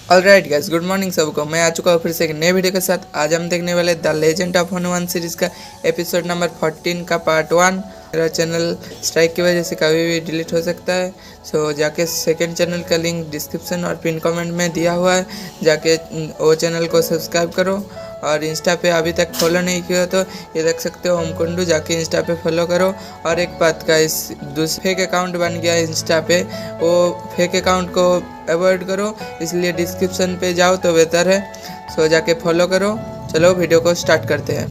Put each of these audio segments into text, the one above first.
Alright guys, good morning सबको। मैं आ चुका हूँ फिर से एक नए वीडियो के साथ। आज हम देखने वाले the legend of Hanuman series का एपिसोड नंबर 14 का पार्ट 1। मेरा चैनल स्ट्राइक की वजह से कभी भी डिलीट हो सकता है, सो जाके सेकंड चैनल का लिंक डिस्क्रिप्शन और पिन कमेंट में दिया हुआ है, जाके वो चैनल को सब्सक्राइब करो। और इंस्टा पे अभी तक फॉलो नहीं किया तो ये देख सकते हो ओमकुंडू, जाके इंस्टा पे फॉलो करो। और एक बात का, इस दूसरे फेक अकाउंट बन गया है इंस्टा पे, वो फेक अकाउंट को अवॉइड करो, इसलिए डिस्क्रिप्शन पे जाओ तो बेहतर है। सो जाके फॉलो करो। चलो वीडियो को स्टार्ट करते हैं।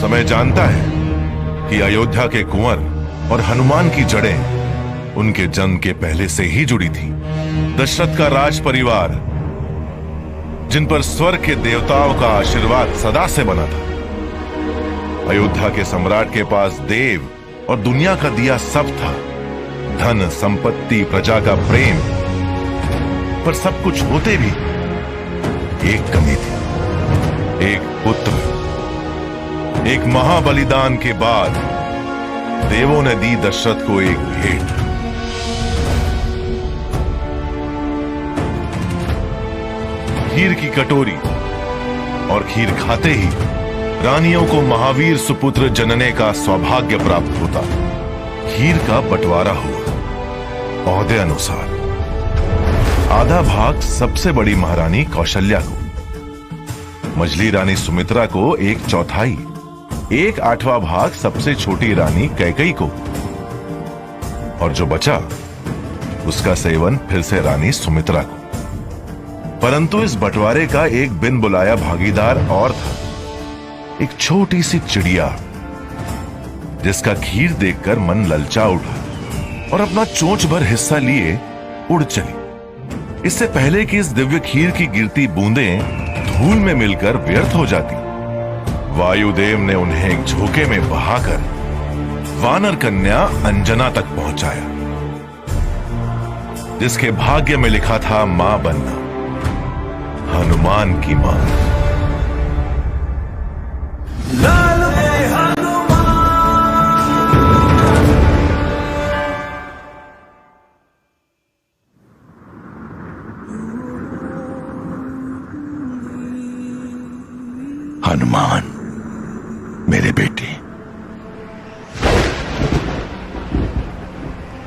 समय जानता है कि अयोध्या के कुंवर और हनुमान की जड़ें उनके जन्म के पहले से ही जुड़ी थी। दशरथ का राज परिवार, जिन पर स्वर्ग के देवताओं का आशीर्वाद सदा से बना था। अयोध्या के सम्राट के पास देव और दुनिया का दिया सब था, धन संपत्ति, प्रजा का प्रेम, पर सब कुछ होते भी एक कमी थी, एक पुत्र। एक महाबलिदान के बाद देवों ने दी दशरथ को एक भेंट। खीर की कटोरी, और खीर खाते ही रानियों को महावीर सुपुत्र जनने का सौभाग्य प्राप्त होता। खीर का बंटवारा हुआ ओहदे अनुसार। आधा भाग सबसे बड़ी महारानी कौशल्या को, मझली रानी सुमित्रा को 1/4, 1/8वां भाग सबसे छोटी रानी कैकेयी को, और जो बचा उसका सेवन फिर से रानी सुमित्रा को। परंतु इस बंटवारे का एक बिन बुलाया भागीदार और था, एक छोटी सी चिड़िया, जिसका खीर देखकर मन ललचा उठा और अपना चोंच भर हिस्सा लिए उड़ चली। इससे पहले कि इस दिव्य खीर की गिरती बूंदें धूल में मिलकर व्यर्थ हो जाती, वायुदेव ने उन्हें एक झोंके में बहाकर वानर कन्या अंजना तक पहुंचाया, जिसके भाग्य में लिखा था मां बनना, हनुमान की मां। हनुमान, मेरे बेटे,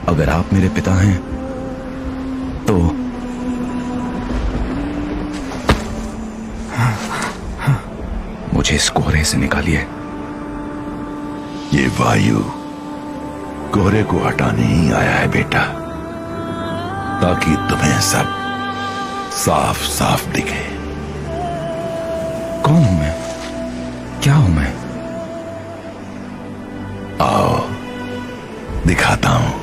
अगर आप मेरे पिता हैं तो मुझे इस कोहरे से निकालिए। ये वायु कोहरे को हटाने ही आया है बेटा, ताकि तुम्हें सब साफ साफ दिखे। कौन हूं मैं? क्या हूं मैं? आओ दिखाता हूं।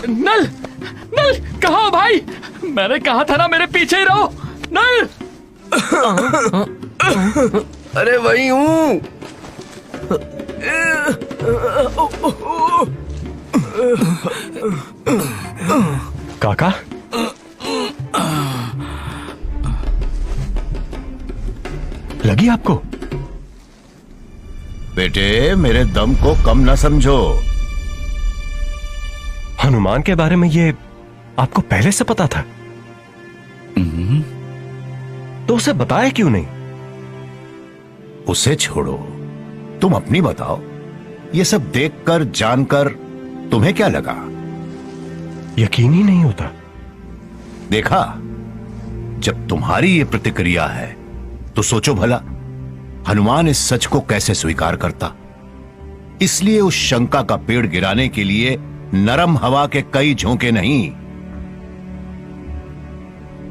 नल, नल कहाँ हो भाई? मैंने कहा था ना मेरे पीछे ही रहो। नल! अरे वही हूँ। काका, लगी आपको? बेटे, मेरे दम को कम ना समझो। हनुमान के बारे में ये आपको पहले से पता था? तो उसे बताया क्यों नहीं? उसे छोड़ो, तुम अपनी बताओ। ये सब देखकर जानकर तुम्हें क्या लगा? यकीन ही नहीं होता। देखा, जब तुम्हारी ये प्रतिक्रिया है तो सोचो भला हनुमान इस सच को कैसे स्वीकार करता। इसलिए उस शंका का पेड़ गिराने के लिए नरम हवा के कई झोंके नहीं,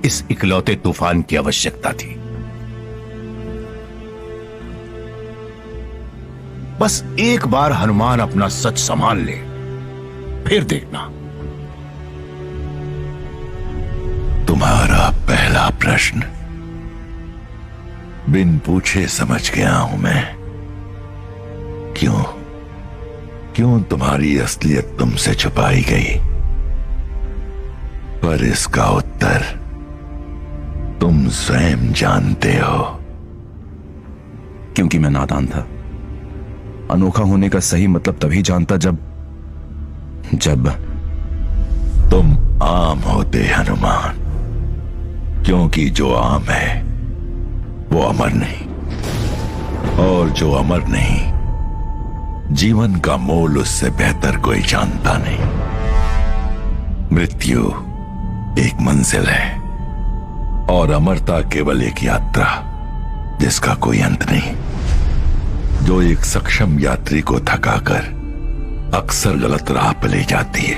इस इकलौते तूफान की आवश्यकता थी। बस एक बार हनुमान अपना सच संभाल ले, फिर देखना। तुम्हारा पहला प्रश्न बिन पूछे समझ गया हूं मैं। क्यों तुम्हारी असलियत तुमसे छुपाई गई? पर इसका उत्तर तुम स्वयं जानते हो। क्योंकि मैं नादान था। अनोखा होने का सही मतलब तभी जानता जब तुम आम होते हनुमान, क्योंकि जो आम है वो अमर नहीं, और जो अमर नहीं, जीवन का मोल उससे बेहतर कोई जानता नहीं। मृत्यु एक मंजिल है और अमरता केवल एक यात्रा जिसका कोई अंत नहीं, जो एक सक्षम यात्री को थकाकर अक्सर गलत राह पर ले जाती है।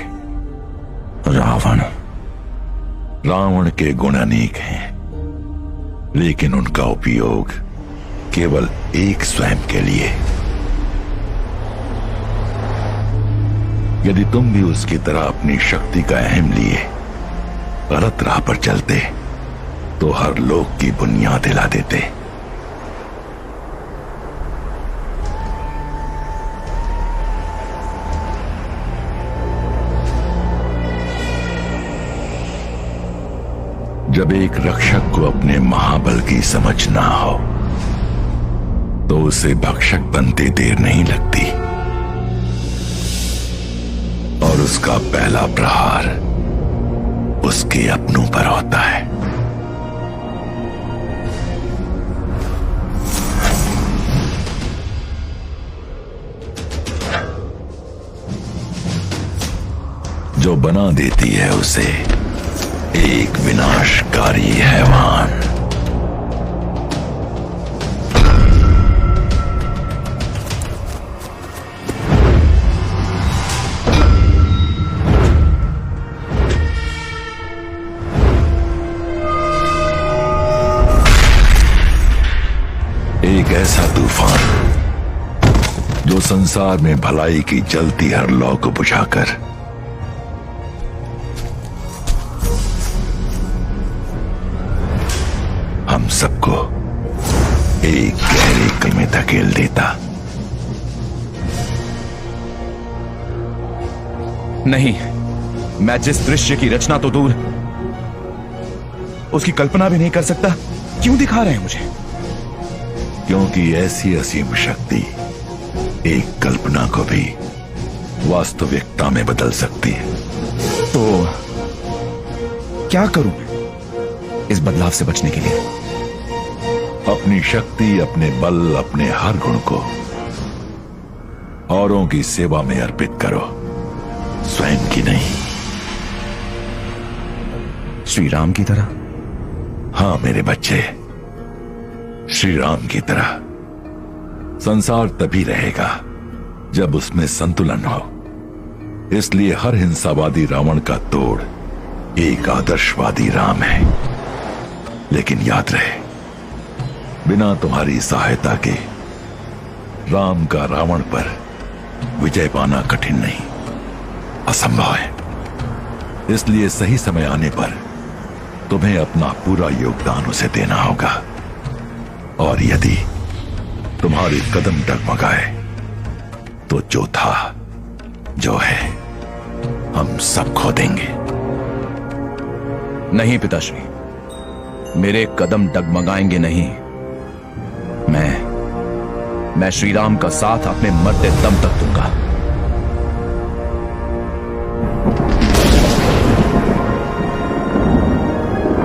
रावण के गुण अनेक हैं, लेकिन उनका उपयोग केवल एक स्वयं के लिए। यदि तुम भी उसकी तरह अपनी शक्ति का अहम लिए गलत राह पर चलते तो हर लोक की बुनियाद हिला देते। जब एक रक्षक को अपने महाबल की समझ ना हो तो उसे भक्षक बनते देर नहीं लगती, और उसका पहला प्रहार उसके अपनों पर होता है। जो बना देती है उसे एक विनाशकारी हैवान। एक ऐसा तूफान जो संसार में भलाई की जलती हर लौ को बुझाकर हम सबको एक गहरे कल में धकेल देता। नहीं, मैं जिस दृश्य की रचना तो दूर, उसकी कल्पना भी नहीं कर सकता। क्यों दिखा रहे हैं मुझे? क्योंकि ऐसी असीम शक्ति एक कल्पना को भी वास्तविकता में बदल सकती है। तो क्या करूं मैं इस बदलाव से बचने के लिए? अपनी शक्ति, अपने बल, अपने हर गुण को औरों की सेवा में अर्पित करो, स्वयं की नहीं। श्री राम की तरह? हां मेरे बच्चे, श्री राम की तरह। संसार तभी रहेगा जब उसमें संतुलन हो। इसलिए हर हिंसावादी रावण का तोड़ एक आदर्शवादी राम है। लेकिन याद रहे, बिना तुम्हारी सहायता के राम का रावण पर विजय पाना कठिन नहीं, असंभव है। इसलिए सही समय आने पर तुम्हें अपना पूरा योगदान उसे देना होगा। और यदि तुम्हारे कदम डगमगाए तो जो था, जो है, हम सब खो देंगे। नहीं पिताश्री, मेरे कदम डगमगाएंगे नहीं। मैं श्री राम का साथ अपने मरते दम तक दूंगा।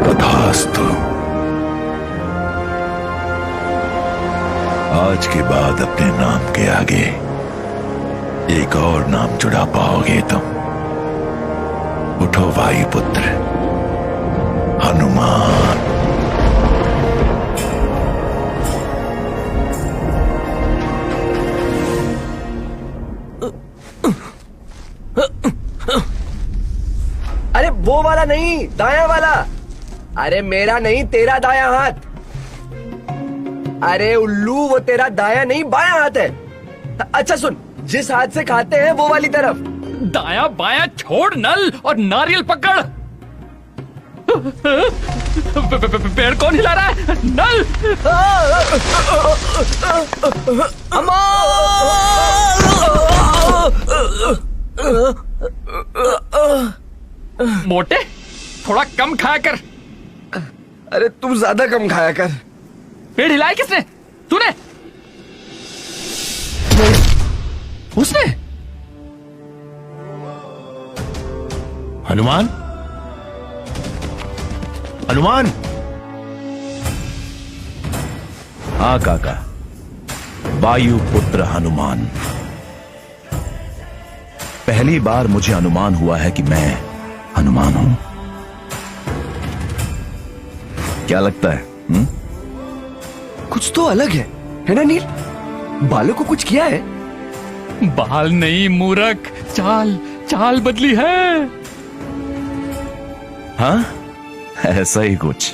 तथास्तु। आज के बाद अपने नाम के आगे एक और नाम जुड़ा पाओगे तुम। उठो वायुपुत्र, हनुमान। वो वाला नहीं, दाया वाला। अरे मेरा नहीं, तेरा दाया हाथ। अरे उल्लू, वो तेरा दाया नहीं बाया हाथ है। अच्छा सुन, जिस हाथ से खाते हैं वो वाली तरफ। दाया बाया छोड़ नल और नारियल पकड़। पेड़ कौन हिला रहा है? नल। मोटे, थोड़ा कम खाया कर। अरे तू ज्यादा कम खाया कर। पेड़ हिलाया किसने? तूने? उसने? हनुमान, हनुमान। हाँ काका, वायु पुत्र हनुमान। पहली बार मुझे अनुमान हुआ है कि मैं हनुमान हूं। क्या लगता है? कुछ तो अलग है ना नील? बालों को कुछ किया है? बाल नहीं मूर्ख, चाल चाल बदली है। हाँ, ऐसा ही कुछ।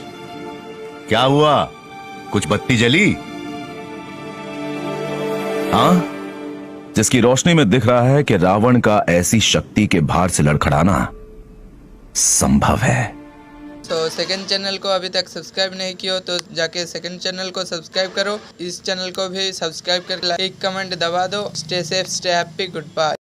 क्या हुआ? कुछ बत्ती जली? हाँ, जिसकी रोशनी में दिख रहा है कि रावण का ऐसी शक्ति के भार से लड़खड़ाना संभव है। तो सेकंड चैनल को अभी तक सब्सक्राइब नहीं किया हो तो जाके सेकंड चैनल को सब्सक्राइब करो। इस चैनल को भी सब्सक्राइब कर लाइक कमेंट दबा दो। Stay safe, stay happy, good bye.